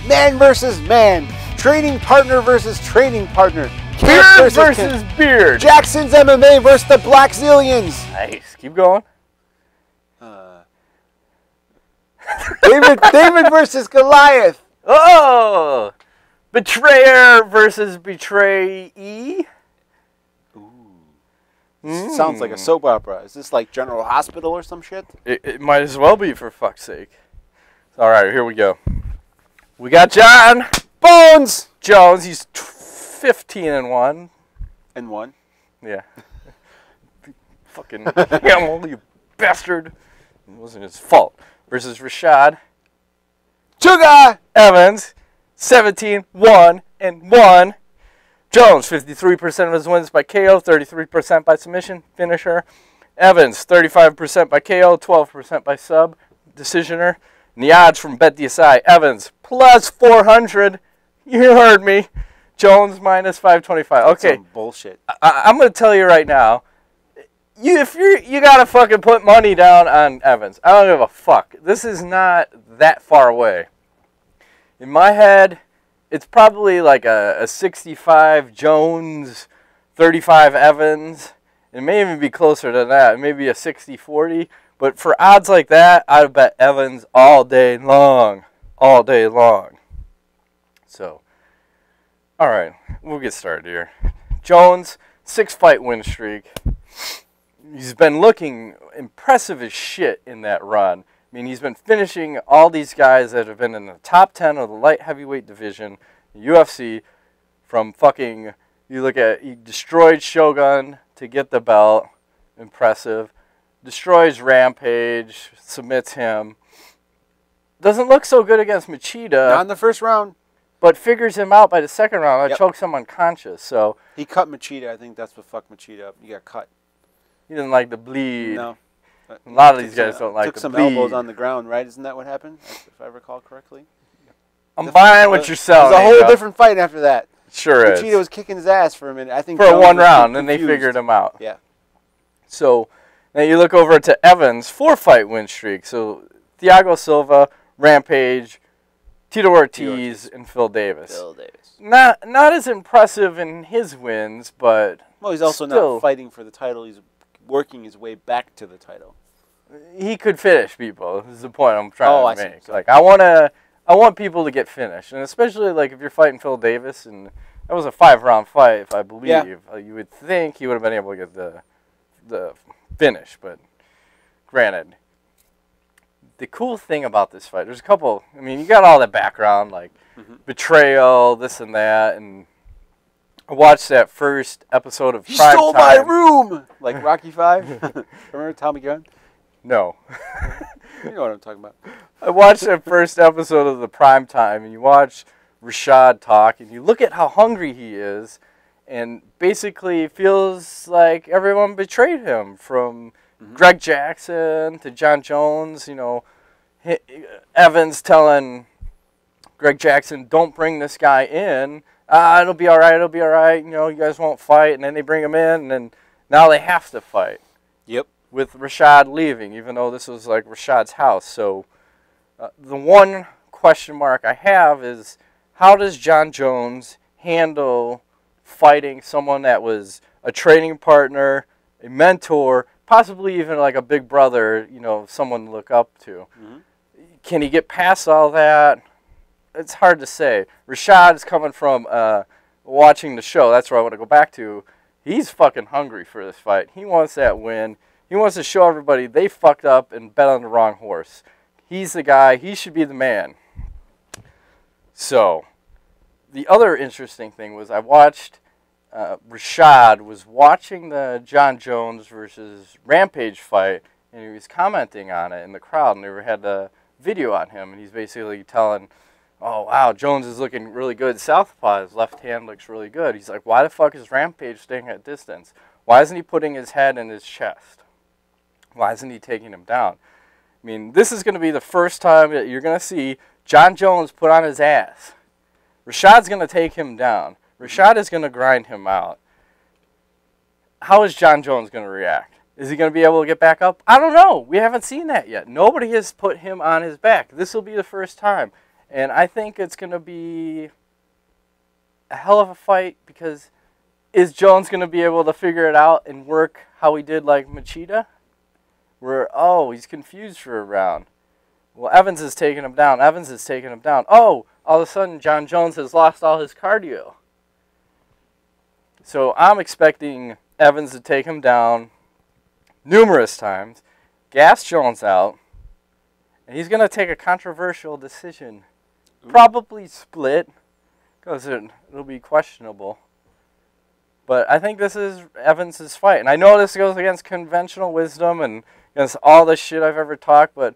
Man versus man. Training partner versus training partner. Beard versus beard. Jackson's MMA versus the Black Zillions. Nice. Keep going. David versus Goliath. Oh! Betrayer versus betrayee. Sounds like a soap opera. Is this like General Hospital or some shit? It might as well be, for fuck's sake. All right, here we go. We got John Bones Jones. He's 15-1. and 1. Yeah. Fucking camel, you bastard. It wasn't his fault. Versus Rashad Sugar Evans, 17-1 and 1. Jones, 53% of his wins by KO, 33% by submission, finisher. Evans, 35% by KO, 12% by sub, decisioner. And the odds from BetDSI, Evans, plus 400. You heard me. Jones, minus 525. That's okay. some bullshit. I'm going to tell you right now, you got to fucking put money down on Evans. I don't give a fuck. This is not that far away. In my head, it's probably like a 65 Jones, 35 Evans. It may even be closer than that. Maybe a 60-40. But for odds like that, I'd bet Evans all day long. All day long. So, all right. We'll get started here. Jones, 6-fight win streak. He's been looking impressive as shit in that run. I mean, he's been finishing all these guys that have been in the top 10 of the light heavyweight division, UFC, from fucking, you look at, he destroyed Shogun to get the belt, impressive. Destroys Rampage, submits him. Doesn't look so good against Machida. Not in the first round. But figures him out by the second round. Chokes him unconscious. So he cut Machida. I think that's what fucked Machida up. He got cut. He didn't like the bleed. No. A lot of these guys don't like the bleed. Took some elbows on the ground, right? Isn't that what happened? If I recall correctly. I'm buying what you're selling. It was a whole different fight after that. Sure is. Machida was kicking his ass for a minute. I think for one round, and they figured him out. Yeah. So now you look over to Evans' 4-fight win streak. So Thiago Silva, Rampage, Tito Ortiz, and Phil Davis. Not as impressive in his wins, but well, he's also not fighting for the title. He's working his way back to the title. He could finish people. This is the point I'm trying to make. See. Like I want people to get finished, and especially like if you're fighting Phil Davis, and that was a 5-round fight, if I believe. Yeah. You would think he would have been able to get the finish, but granted. The cool thing about this fight, there's a couple. I mean, you got all that background, like betrayal, this and that, and I watched that first episode of Prime Time. He stole my room, like Rocky 5. Remember Tommy Gunn? No. You know what I'm talking about. I watched that first episode of the Prime Time, and you watch Rashad talk, and you look at how hungry he is, and basically feels like everyone betrayed him, from Greg Jackson to John Jones. You know, Evans telling Greg Jackson, "Don't bring this guy in. It'll be all right. It'll be all right. You know, you guys won't fight." And then they bring him in, and now they have to fight. Yep. With Rashad leaving, even though this was like Rashad's house. So the one question mark I have is, how does John Jones handle fighting someone that was a training partner, a mentor, possibly even like a big brother, you know, someone to look up to? Can he get past all that? It's hard to say. Rashad is coming from watching the show. That's where I want to go back to. He's fucking hungry for this fight. He wants that win. He wants to show everybody they fucked up and bet on the wrong horse. He's the guy. He should be the man. So, the other interesting thing was I watched, Rashad was watching the John Jones versus Rampage fight, and he was commenting on it in the crowd, and they had a video on him, and he's basically telling, oh, wow, Jones is looking really good. Southpaw, his left hand looks really good. He's like, why the fuck is Rampage staying at distance? Why isn't he putting his head in his chest? Why isn't he taking him down? I mean, this is going to be the first time that you're going to see John Jones put on his ass. Rashad's going to take him down. Rashad is going to grind him out. How is John Jones going to react? Is he going to be able to get back up? I don't know. We haven't seen that yet. Nobody has put him on his back. This will be the first time. And I think it's going to be a hell of a fight because is Jones going to be able to figure it out and work how he did like Machida? Where, he's confused for a round. Well, Evans is taking him down. Oh, all of a sudden, John Jones has lost all his cardio. So I'm expecting Evans to take him down numerous times, gas Jones out, and he's going to take a controversial decision. Probably split, because it'll be questionable. But I think this is Evans' fight. And I know this goes against conventional wisdom and against all the shit I've ever talked, but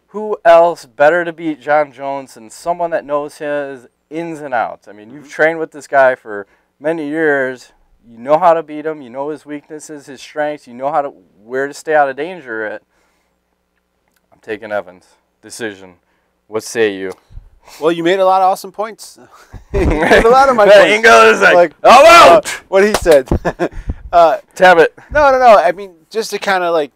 who else better to beat John Jones than someone that knows his ins and outs? I mean, you've trained with this guy for many years. You know how to beat him. You know his weaknesses, his strengths. You know where to stay out of danger at. I'm taking Evans. Decision. What say you? Well, you made a lot of awesome points. You made a lot of my points. Ingo is like, I'm out! What he said. Tab it. No. I mean, just to kind of like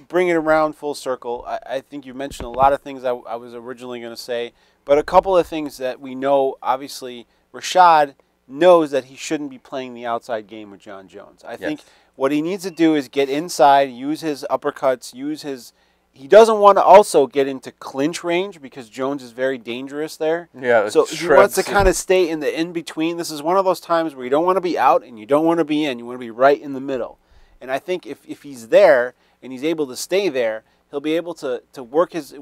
bring it around full circle, I think you mentioned a lot of things I was originally going to say, but a couple of things that we know, obviously, Rashad knows that he shouldn't be playing the outside game with John Jones. I think what he needs to do is get inside, use his uppercuts, he doesn't want to also get into clinch range because Jones is very dangerous there. Yeah, so he wants to kind of stay in the in-between. This is one of those times where you don't want to be out and you don't want to be in. You want to be right in the middle. And I think if he's there and he's able to stay there, he'll be able to work his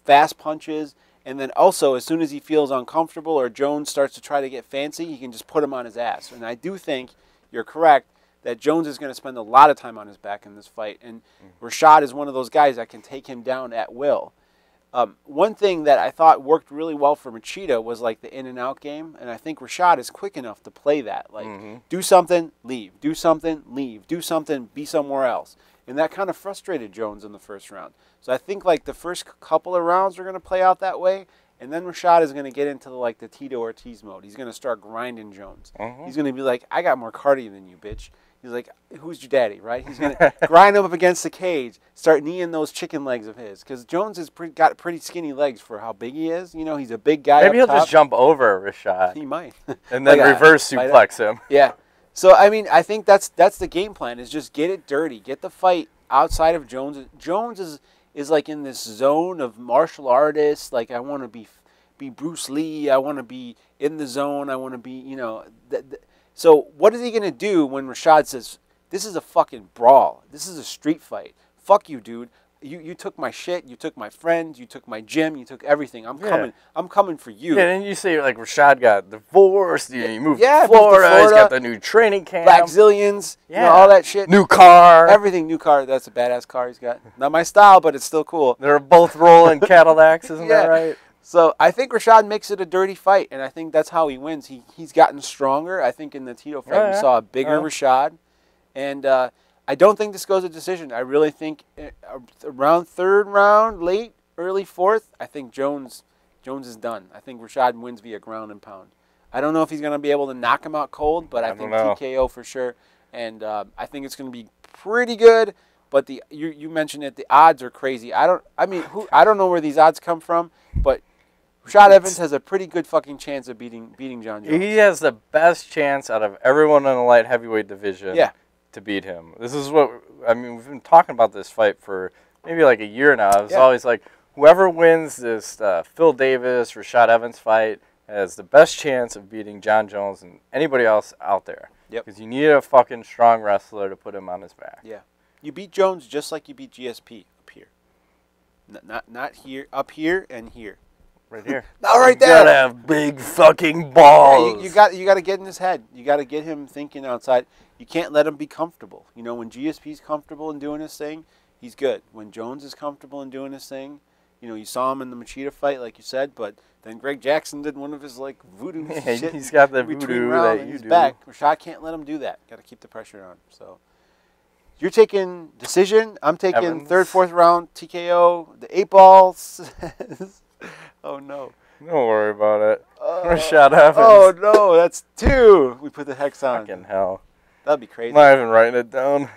fast punches. And then also, as soon as he feels uncomfortable or Jones starts to try to get fancy, he can just put him on his ass. And I do think you're correct that Jones is going to spend a lot of time on his back in this fight. And Rashad is one of those guys that can take him down at will. One thing that I thought worked really well for Machida was like the in and out game. And I think Rashad is quick enough to play that. Like, do something, leave. Do something, leave. Do something, be somewhere else. And that kind of frustrated Jones in the first round. So I think like the first couple of rounds are going to play out that way. And then Rashad is going to get into the Tito Ortiz mode. He's going to start grinding Jones. He's going to be like, I got more cardio than you, bitch. He's like, who's your daddy, right? He's going to grind him up against the cage, start kneeing those chicken legs of his. Because Jones has got pretty skinny legs for how big he is. You know, he's a big guy. Maybe he'll top. just jump over Rashad. He might. And then reverse suplex him. Yeah. So, I mean, I think that's the game plan is just get it dirty. Get the fight outside of Jones. Jones is like in this zone of martial artists. Like, I want to be Bruce Lee. I want to be in the zone. I want to be, you know. So what is he going to do when Rashad says, this is a fucking brawl. This is a street fight. Fuck you, dude. You took my shit. You took my friends. You took my gym. You took everything. I'm coming. I'm coming for you. Yeah, and you say like Rashad got divorced. He moved to Florida. He's got the new training camp. Black Zillions. Yeah. You know, all that shit. New car. Everything new car. That's a badass car he's got. Not my style, but it's still cool. They're both rolling Cadillacs, isn't that right? So I think Rashad makes it a dirty fight, and I think that's how he wins. He's gotten stronger. I think in the Tito fight we saw a bigger Rashad, and I don't think this goes to decision. I really think around third round, early fourth, I think Jones is done. I think Rashad wins via ground and pound. I don't know if he's going to be able to knock him out cold, but I think TKO for sure, and I think it's going to be pretty good. But you mentioned it, the odds are crazy. I don't know where these odds come from, but Rashad Evans has a pretty good fucking chance of beating John Jones. He has the best chance out of everyone in the light heavyweight division to beat him. This is what, I mean, we've been talking about this fight for maybe like a year now. It's always like, whoever wins this Phil Davis, Rashad Evans fight has the best chance of beating John Jones and anybody else out there. Because you need a fucking strong wrestler to put him on his back. Yeah. You beat Jones just like you beat GSP up here. Not here, up here and here. Right here. Not right there. You gotta have big fucking balls. Yeah, you got to get in his head. You got to get him thinking outside. You can't let him be comfortable. You know, when GSP's comfortable in doing his thing, he's good. When Jones is comfortable in doing his thing, you know, you saw him in the Machida fight, like you said, but then Greg Jackson did one of his like voodoo shit. He's got the voodoo that you do. Back. Rashad can't let him do that. Got to keep the pressure on. So you're taking decision. I'm taking Evans. Third, fourth round TKO. The 8 balls. Oh, no. Don't worry about it. Rashad Evans. Oh, no. That's 2. We put the hex on. Fucking hell. That'd be crazy. I'm not even writing it down.